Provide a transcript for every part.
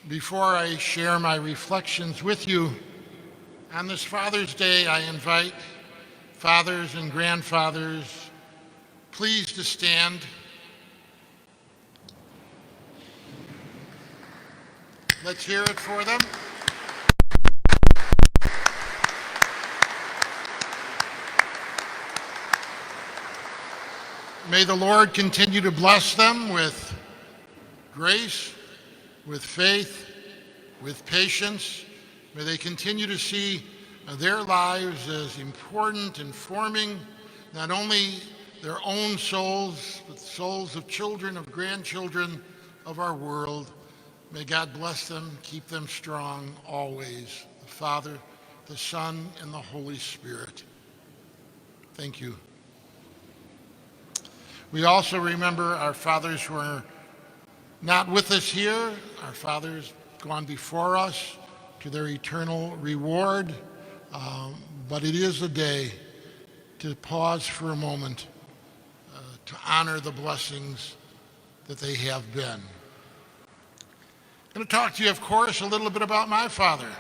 Before I share my reflections with you on this Father's Day, I invite fathers and grandfathers, please to stand. Let's hear it for them. May the Lord continue to bless them with grace, with faith, with patience. May they continue to see their lives as important in forming not only their own souls, but souls of children, of grandchildren of our world. May God bless them, keep them strong always. The Father, the Son, and the Holy Spirit. Thank you. We also remember our fathers who are not with us here, our fathers gone before us to their eternal reward, but it is a day to pause for a moment to honor the blessings that they have been. I'm going to talk to you, of course, a little bit about my father.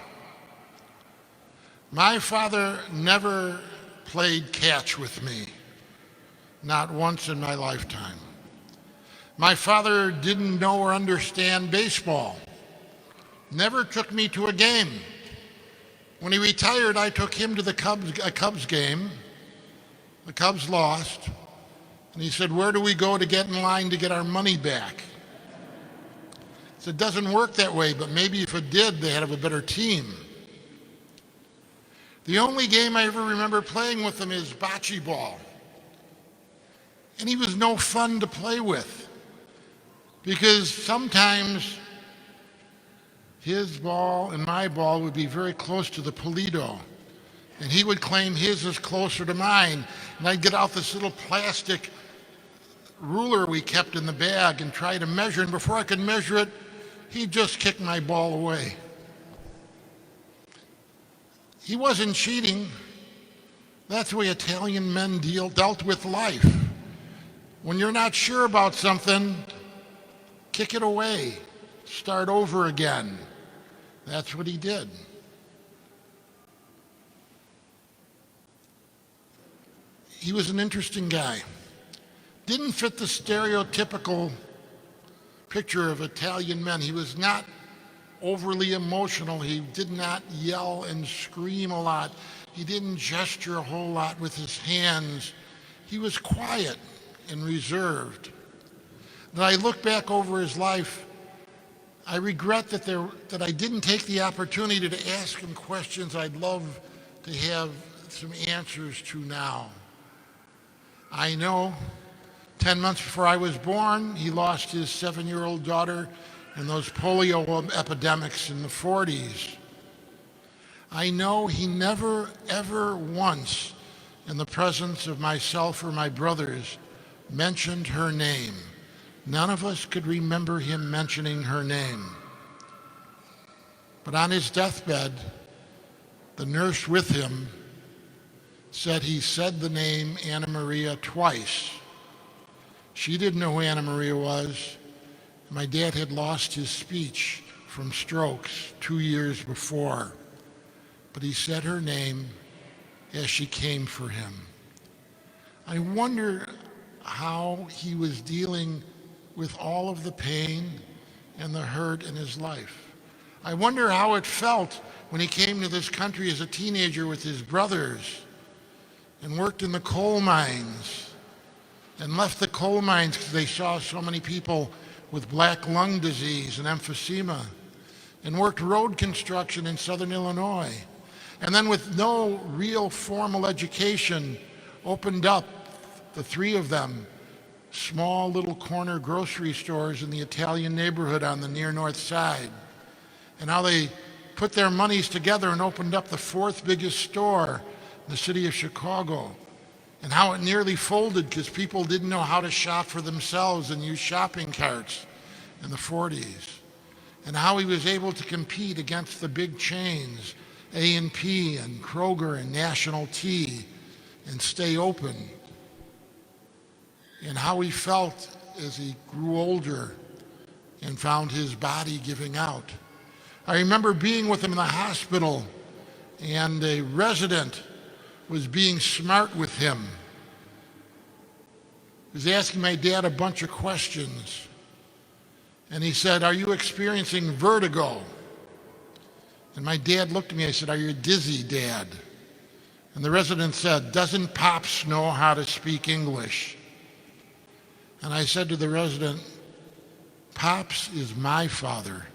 My father never played catch with me, not once in my lifetime. My father didn't know or understand baseball, never took me to a game. When he retired, I took him to a Cubs game. The Cubs lost, and he said, "Where do we go to get in line to get our money back?" I said, "It doesn't work that way, but maybe if it did, they'd have a better team." The only game I ever remember playing with him is bocce ball. And he was no fun to play with, because sometimes his ball and my ball would be very close to the Polito, and he would claim his is closer to mine, and I'd get out this little plastic ruler we kept in the bag and try to measure, and before I could measure it, he'd just kick my ball away. He wasn't cheating. That's the way Italian men dealt with life. When you're not sure about something, kick it away. Start over again. That's what he did. He was an interesting guy. Didn't fit the stereotypical picture of Italian men. He was not overly emotional. He did not yell and scream a lot. He didn't gesture a whole lot with his hands. He was quiet and reserved. When I look back over his life, I regret that I didn't take the opportunity to ask him questions I'd love to have some answers to now. I know 10 months before I was born, he lost his 7-year-old daughter in those polio epidemics in the 40s. I know he never, ever once, in the presence of myself or my brothers, mentioned her name. None of us could remember him mentioning her name. But on his deathbed, the nurse with him said he said the name Anna Maria twice. She didn't know who Anna Maria was. My dad had lost his speech from strokes 2 years before, but he said her name as she came for him. I wonder how he was dealing with all of the pain and the hurt in his life. I wonder how it felt when he came to this country as a teenager with his brothers and worked in the coal mines and left the coal mines because they saw so many people with black lung disease and emphysema, and worked road construction in southern Illinois. And then with no real formal education, opened up, the three of them, small little corner grocery stores in the Italian neighborhood on the near north side. And how they put their monies together and opened up the 4th biggest store in the city of Chicago. And how it nearly folded because people didn't know how to shop for themselves and use shopping carts in the 40s. And how he was able to compete against the big chains, A&P and Kroger and National Tea, and stay open. And how he felt as he grew older and found his body giving out. I remember being with him in the hospital, and a resident was being smart with him. He was asking my dad a bunch of questions. And he said, "Are you experiencing vertigo?" And my dad looked at me. I said, "Are you dizzy, Dad?" And the resident said, "Doesn't Pops know how to speak English?" And I said to the resident, "Pops is my father.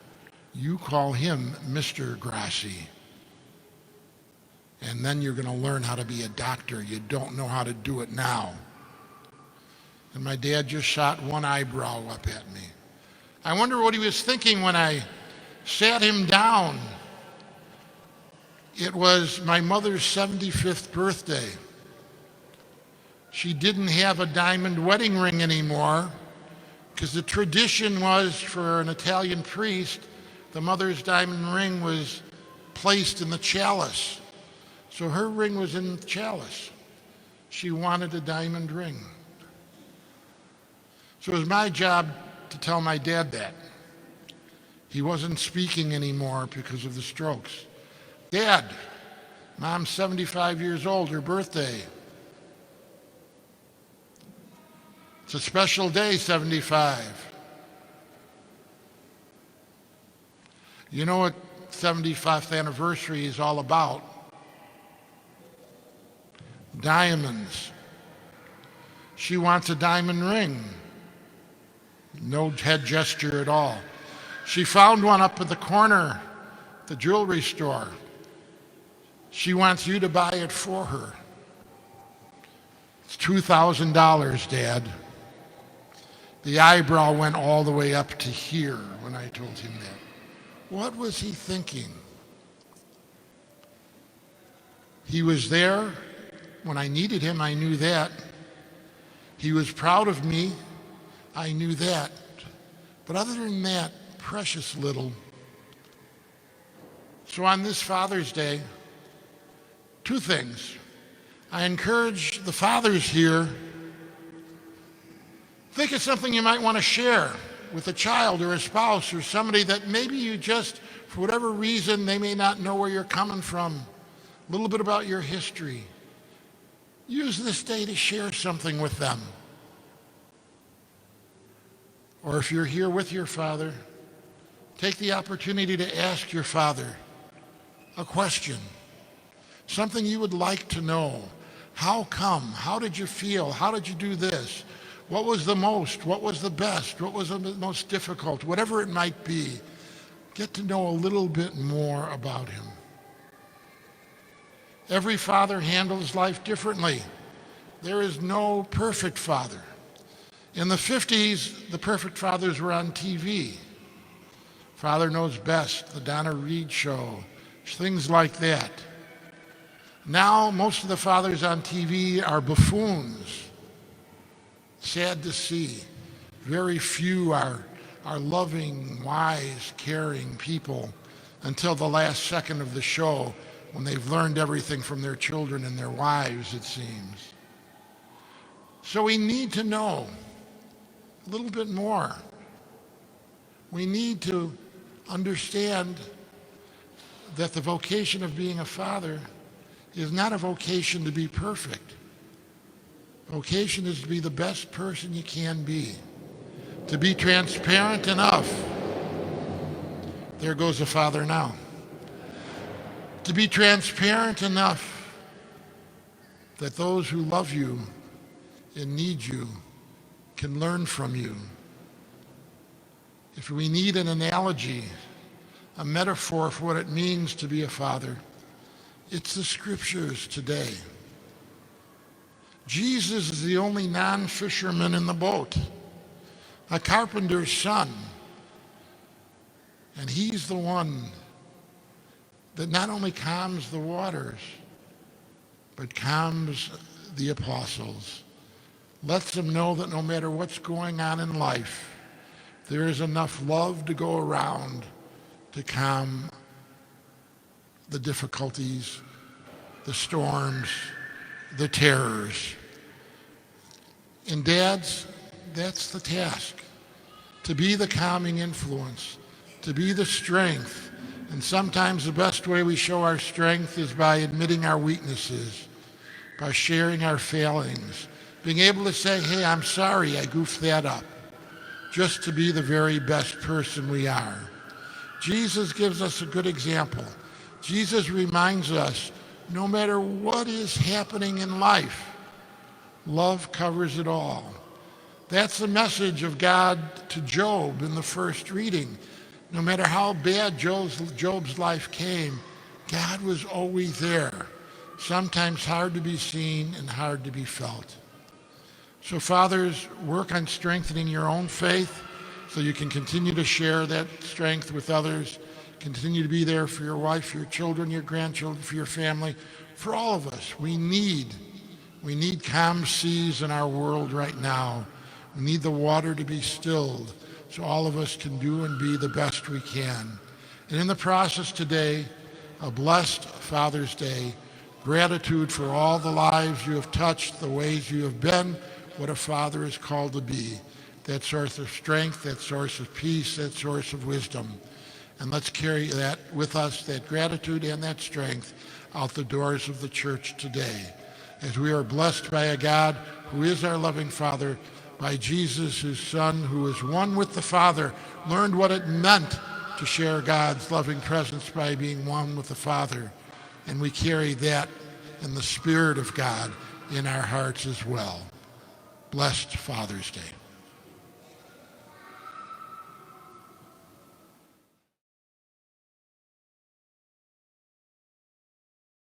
You call him Mr. Grassi. And then you're going to learn how to be a doctor. You don't know how to do it now." And my dad just shot one eyebrow up at me. I wonder what he was thinking when I sat him down. It was my mother's 75th birthday. She didn't have a diamond wedding ring anymore because the tradition was for an Italian priest, the mother's diamond ring was placed in the chalice. So her ring was in the chalice. She wanted a diamond ring. So it was my job to tell my dad that. He wasn't speaking anymore because of the strokes. "Dad, Mom's 75 years old, her birthday. It's a special day, 75. You know what 75th anniversary is all about? Diamonds. She wants a diamond ring. No head gesture at all. She found one up at the corner, the jewelry store. She wants you to buy it for her. It's $2,000, Dad." The eyebrow went all the way up to here when I told him that. What was he thinking? He was there when I needed him, I knew that. He was proud of me, I knew that. But other than that, precious little. So on this Father's Day, two things. I encourage the fathers here, think of something you might want to share with a child or a spouse or somebody that maybe you just, for whatever reason, they may not know where you're coming from. A little bit about your history. Use this day to share something with them. Or if you're here with your father, take the opportunity to ask your father a question. Something you would like to know. How come? How did you feel? How did you do this? What was the most? What was the best? What was the most difficult? Whatever it might be, get to know a little bit more about him. Every father handles life differently. There is no perfect father. In the 50s, the perfect fathers were on TV. Father Knows Best, the Donna Reed Show, things like that. Now, most of the fathers on TV are buffoons. Sad to see. Very few are loving, wise, caring people until the last second of the show when they've learned everything from their children and their wives, it seems. So we need to know a little bit more. We need to understand that the vocation of being a father is not a vocation to be perfect. Vocation is to be the best person you can be, to be transparent enough. There goes a father now. To be transparent enough that those who love you and need you can learn from you. If we need an analogy, a metaphor for what it means to be a father, it's the scriptures today. Jesus is the only non-fisherman in the boat, a carpenter's son. And he's the one that not only calms the waters, but calms the apostles. Lets them know that no matter what's going on in life, there is enough love to go around to calm the difficulties, the storms, the terrors. And dads, that's the task, to be the calming influence, to be the strength, And sometimes the best way we show our strength is by admitting our weaknesses, by sharing our failings, being able to say, hey, I'm sorry, I goofed that up, just to be the very best person we are. Jesus gives us a good example. Jesus reminds us, no matter what is happening in life, love covers it all. That's the message of God to Job in the first reading. No matter how bad Job's life came, God was always there, sometimes hard to be seen and hard to be felt. So fathers, work on strengthening your own faith so you can continue to share that strength with others, continue to be there for your wife, your children, your grandchildren, for your family, for all of us. We need calm seas in our world right now. We need the water to be stilled so all of us can do and be the best we can. And in the process today, a blessed Father's Day, gratitude for all the lives you have touched, the ways you have been, what a father is called to be. That source of strength, that source of peace, that source of wisdom. And let's carry that with us, that gratitude and that strength, out the doors of the church today. As we are blessed by a God who is our loving Father, by Jesus, his Son, who is one with the Father, learned what it meant to share God's loving presence by being one with the Father. And we carry that in the Spirit of God in our hearts as well. Blessed Father's Day.